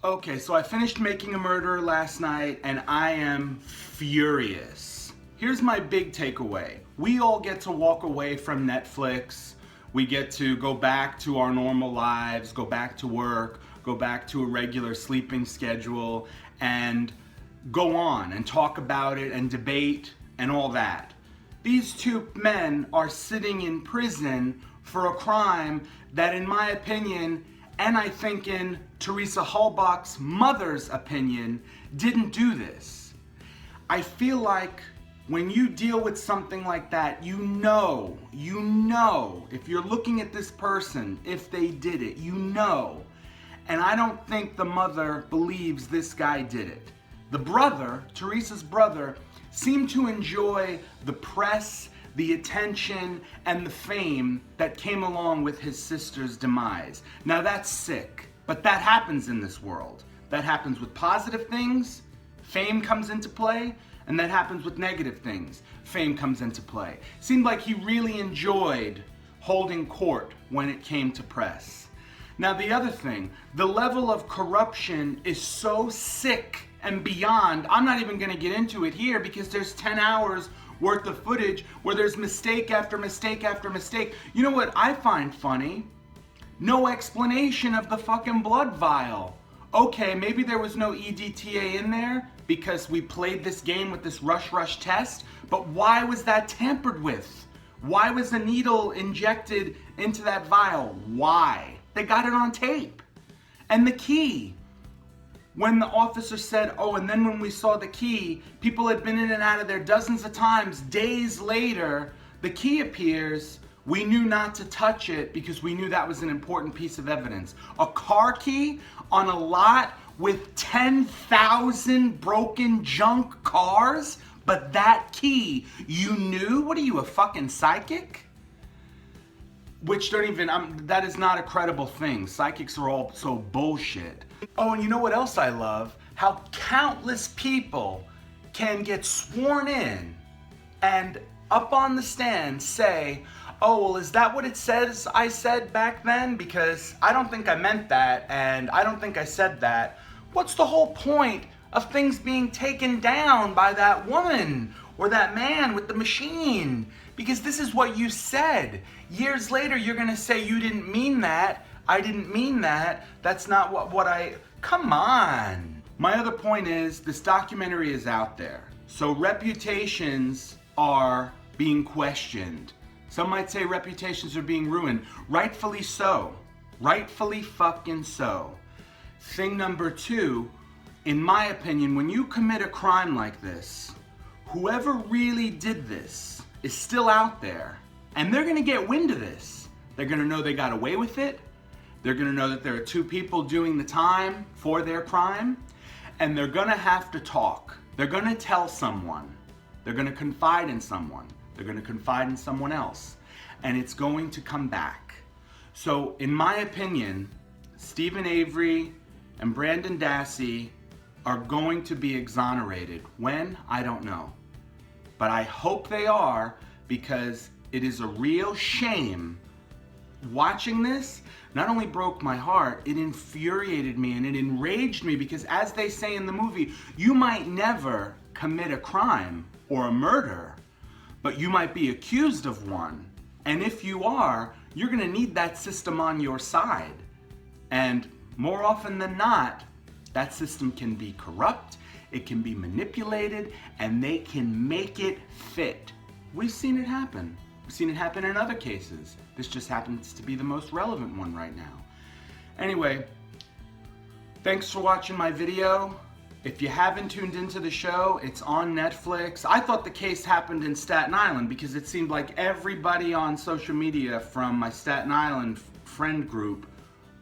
Okay, so I finished Making a Murderer last night and I am furious. Here's my big takeaway. We all get to walk away from Netflix. We get to go back to our normal lives, go back to work, go back to a regular sleeping schedule, and go on and talk about it and debate and all that. These two men are sitting in prison for a crime that, in my opinion, and I think in Teresa Halbach's mother's opinion, didn't do this. I feel like when you deal with something like that, you know, if you're looking at this person, if they did it, you know. And I don't think the mother believes this guy did it. The brother, Teresa's brother, seemed to enjoy the press, the attention, and the fame that came along with his sister's demise. Now that's sick, but that happens in this world. That happens with positive things, fame comes into play, and that happens with negative things, fame comes into play. Seemed like he really enjoyed holding court when it came to press. Now the other thing, the level of corruption is so sick and beyond. I'm not even gonna get into it here because there's 10 hours worth of footage where there's mistake after mistake after mistake. You know what I find funny? No explanation of the fucking blood vial. Okay, maybe there was no EDTA in there because we played this game with this rush test, but why was that tampered with? Why was the needle injected into that vial? Why? They got it on tape. And the key. When the officer said, oh, and then when we saw the key, people had been in and out of there dozens of times. Days later, the key appears. We knew not to touch it because we knew that was an important piece of evidence. A car key on a lot with 10,000 broken junk cars, but that key, you knew? What are you, a fucking psychic? Which don't even, that is not a credible thing. Psychics are all so bullshit. Oh, and you know what else I love? How countless people can get sworn in and up on the stand say, oh, well, is that what it says I said back then? Because I don't think I meant that, and I don't think I said that. What's the whole point of things being taken down by that woman or that man with the machine? Because this is what you said. Years later, you're gonna say you didn't mean that. I didn't mean that. That's not what I, come on. My other point is this documentary is out there. So reputations are being questioned. Some might say reputations are being ruined. Rightfully so. Rightfully fucking so. Thing number two, in my opinion, when you commit a crime like this, whoever really did this is still out there, and they're gonna get wind of this. They're gonna know they got away with it. They're gonna know that there are two people doing the time for their crime, and they're gonna have to talk. They're gonna tell someone. They're gonna confide in someone. They're gonna confide in someone else, and it's going to come back. So, in my opinion, Steven Avery and Brandon Dassey are going to be exonerated. When? I don't know. But I hope they are, because it is a real shame. Watching this not only broke my heart, it infuriated me and it enraged me, because as they say in the movie, you might never commit a crime or a murder, but you might be accused of one. And if you are, you're gonna need that system on your side. And more often than not, that system can be corrupt, it can be manipulated, and they can make it fit. We've seen it happen. We've seen it happen in other cases. This just happens to be the most relevant one right now. Anyway, thanks for watching my video. If you haven't tuned into the show, it's on Netflix. I thought the case happened in Staten Island because it seemed like everybody on social media from my Staten Island friend group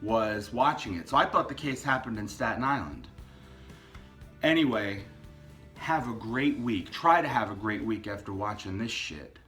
was watching it. So I thought the case happened in Staten Island. Anyway, have a great week. Try to have a great week after watching this shit.